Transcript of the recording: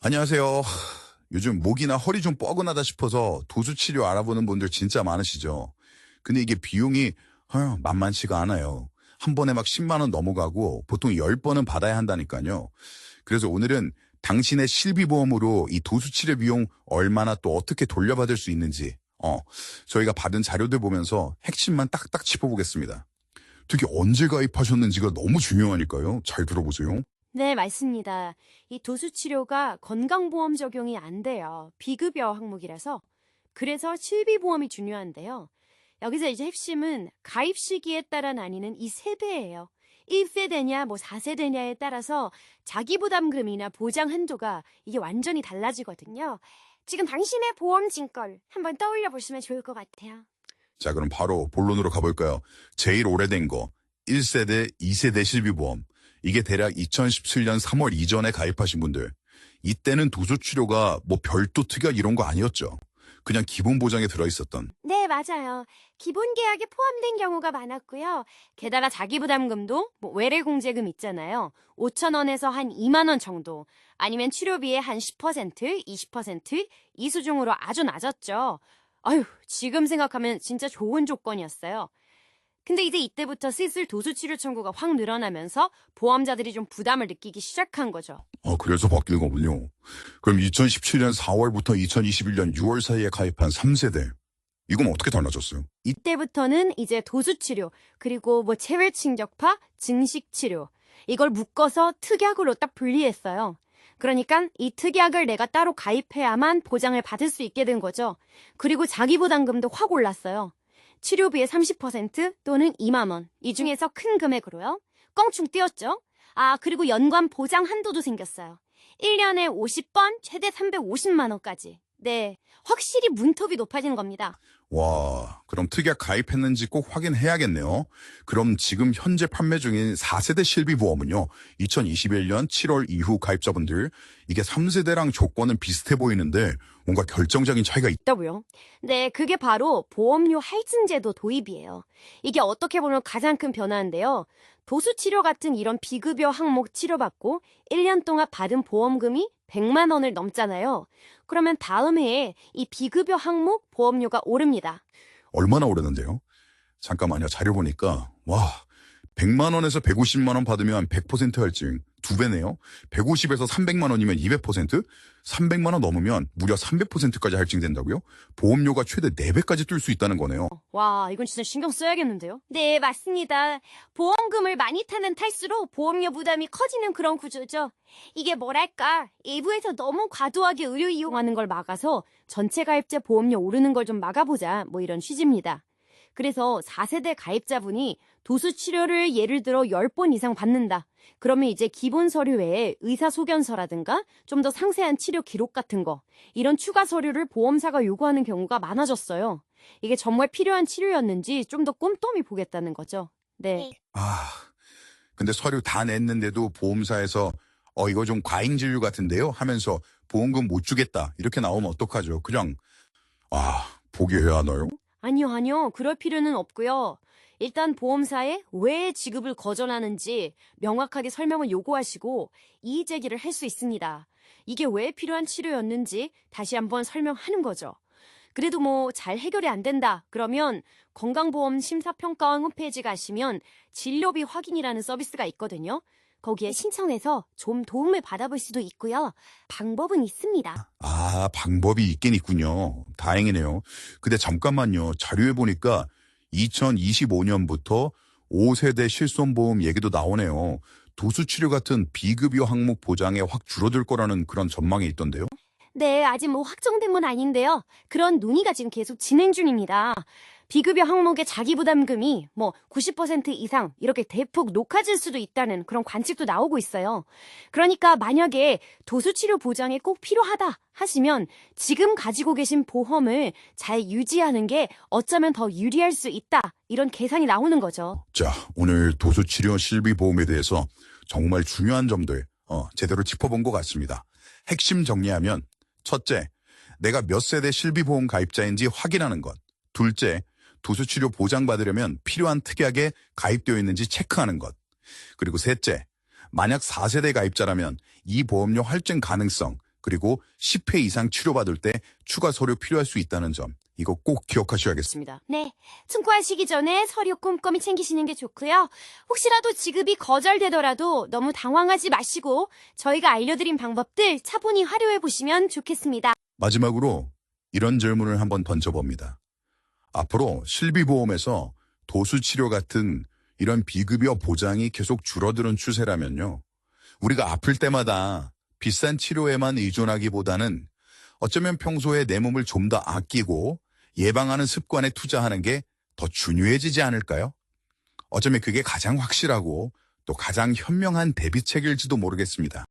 안녕하세요. 요즘 목이나 허리 좀 뻐근하다 싶어서 도수 치료 알아보는 분들 진짜 많으시죠? 근데 이게 비용이 만만치가 않아요. 한 번에 막 10만 원 넘어가고 보통 10번은 받아야 한다니까요. 그래서 오늘은 당신의 실비보험으로 이 도수 치료 비용 얼마나 또 어떻게 돌려받을 수 있는지 저희가 받은 자료들 보면서 핵심만 딱딱 짚어보겠습니다. 특히 언제 가입하셨는지가 너무 중요하니까요. 잘 들어보세요. 네, 맞습니다. 이 도수 치료가 건강보험 적용이 안 돼요. 비급여 항목이라서. 그래서 실비보험이 중요한데요. 여기서 이제 핵심은 가입 시기에 따라 나뉘는 이 세배예요. 1세대냐, 4세대냐에 따라서 자기 부담금이나 보장 한도가 이게 완전히 달라지거든요. 지금 당신의 보험 증권 한번 떠올려 보시면 좋을 것 같아요. 자, 그럼 바로 본론으로 가볼까요? 제일 오래된 거, 1세대, 2세대 실비보험. 이게 대략 2017년 3월 이전에 가입하신 분들. 이때는 도수치료가 별도 특약 이런 거 아니었죠. 그냥 기본 보장에 들어있었던. 네, 맞아요. 기본 계약에 포함된 경우가 많았고요. 게다가 자기부담금도 외래공제금 있잖아요. 5천 원에서 한 2만 원 정도. 아니면 치료비의 한 10%, 20%이 수준으로 아주 낮았죠. 아유, 지금 생각하면 진짜 좋은 조건이었어요. 근데 이제 이때부터 슬슬 도수치료 청구가 확 늘어나면서 보험자들이 좀 부담을 느끼기 시작한 거죠. 그래서 바뀐 거군요. 그럼 2017년 4월부터 2021년 6월 사이에 가입한 3세대. 이건 어떻게 달라졌어요? 이때부터는 이제 도수치료, 그리고 체외측력파, 증식치료, 이걸 묶어서 특약으로 딱 분리했어요. 그러니까 이 특약을 내가 따로 가입해야만 보장을 받을 수 있게 된 거죠. 그리고 자기부담금도 확 올랐어요. 치료비의 30% 또는 2만 원, 이 중에서 큰 금액으로요. 껑충 뛰었죠. 그리고 연관 보장 한도도 생겼어요. 1년에 50번, 최대 350만 원까지. 네, 확실히 문턱이 높아진 겁니다. 와, 그럼 특약 가입했는지 꼭 확인해야겠네요. 그럼 지금 현재 판매 중인 4세대 실비보험은요, 2021년 7월 이후 가입자분들, 이게 3세대랑 조건은 비슷해 보이는데 뭔가 결정적인 차이가 있다고요? 네, 그게 바로 보험료 할증제도 도입이에요. 이게 어떻게 보면 가장 큰 변화인데요. 도수치료 같은 이런 비급여 항목 치료받고 1년 동안 받은 보험금이 100만 원을 넘잖아요. 그러면 다음 해에 이 비급여 항목 보험료가 오릅니다. 얼마나 오르는데요? 잠깐만요. 자료 보니까 100만 원에서 150만 원 받으면 100% 할증, 2배네요. 150에서 300만 원이면 200%, 300만 원 넘으면 무려 300%까지 할증된다고요? 보험료가 최대 4배까지 뛸 수 있다는 거네요. 와, 이건 진짜 신경 써야겠는데요? 네, 맞습니다. 보험금을 많이 타는 탈수록 보험료 부담이 커지는 그런 구조죠. 이게 뭐랄까, 일부에서 너무 과도하게 의료 이용하는 걸 막아서 전체 가입자 보험료 오르는 걸 좀 막아보자, 이런 취지입니다. 그래서 4세대 가입자분이 도수치료를 예를 들어 10번 이상 받는다. 그러면 이제 기본 서류 외에 의사소견서라든가 좀 더 상세한 치료 기록 같은 거, 이런 추가 서류를 보험사가 요구하는 경우가 많아졌어요. 이게 정말 필요한 치료였는지 좀 더 꼼꼼히 보겠다는 거죠. 네. 근데 서류 다 냈는데도 보험사에서 이거 좀 과잉 진료 같은데요? 하면서 보험금 못 주겠다. 이렇게 나오면 어떡하죠? 그냥 포기해야 하나요? 아니요. 그럴 필요는 없고요. 일단 보험사에 왜 지급을 거절하는지 명확하게 설명을 요구하시고 이의 제기를 할 수 있습니다. 이게 왜 필요한 치료였는지 다시 한번 설명하는 거죠. 그래도 잘 해결이 안 된다. 그러면 건강보험 심사평가원 홈페이지 가시면 진료비 확인이라는 서비스가 있거든요. 거기에 신청해서 좀 도움을 받아볼 수도 있고요. 방법은 있습니다. 방법이 있긴 있군요. 다행이네요. 근데 잠깐만요. 자료에 보니까 2025년부터 5세대 실손보험 얘기도 나오네요. 도수치료 같은 비급여 항목 보장에 확 줄어들 거라는 그런 전망이 있던데요. 네, 아직 확정된 건 아닌데요. 그런 논의가 지금 계속 진행 중입니다. 비급여 항목의 자기부담금이 90% 이상 이렇게 대폭 높아질 수도 있다는 그런 관측도 나오고 있어요. 그러니까 만약에 도수치료 보장이 꼭 필요하다 하시면 지금 가지고 계신 보험을 잘 유지하는 게 어쩌면 더 유리할 수 있다. 이런 계산이 나오는 거죠. 자, 오늘 도수치료 실비보험에 대해서 정말 중요한 점들 제대로 짚어본 것 같습니다. 핵심 정리하면 첫째, 내가 몇 세대 실비보험 가입자인지 확인하는 것. 둘째, 도수치료 보장받으려면 필요한 특약에 가입되어 있는지 체크하는 것. 그리고 셋째, 만약 4세대 가입자라면 이 보험료 할증 가능성, 그리고 10회 이상 치료받을 때 추가 서류 필요할 수 있다는 점, 이거 꼭 기억하셔야겠습니다. 네, 청구하시기 전에 서류 꼼꼼히 챙기시는 게 좋고요. 혹시라도 지급이 거절되더라도 너무 당황하지 마시고 저희가 알려드린 방법들 차분히 활용해 보시면 좋겠습니다. 마지막으로 이런 질문을 한번 던져봅니다. 앞으로 실비보험에서 도수치료 같은 이런 비급여 보장이 계속 줄어드는 추세라면요. 우리가 아플 때마다 비싼 치료에만 의존하기보다는 어쩌면 평소에 내 몸을 좀 더 아끼고 예방하는 습관에 투자하는 게 더 중요해지지 않을까요? 어쩌면 그게 가장 확실하고 또 가장 현명한 대비책일지도 모르겠습니다.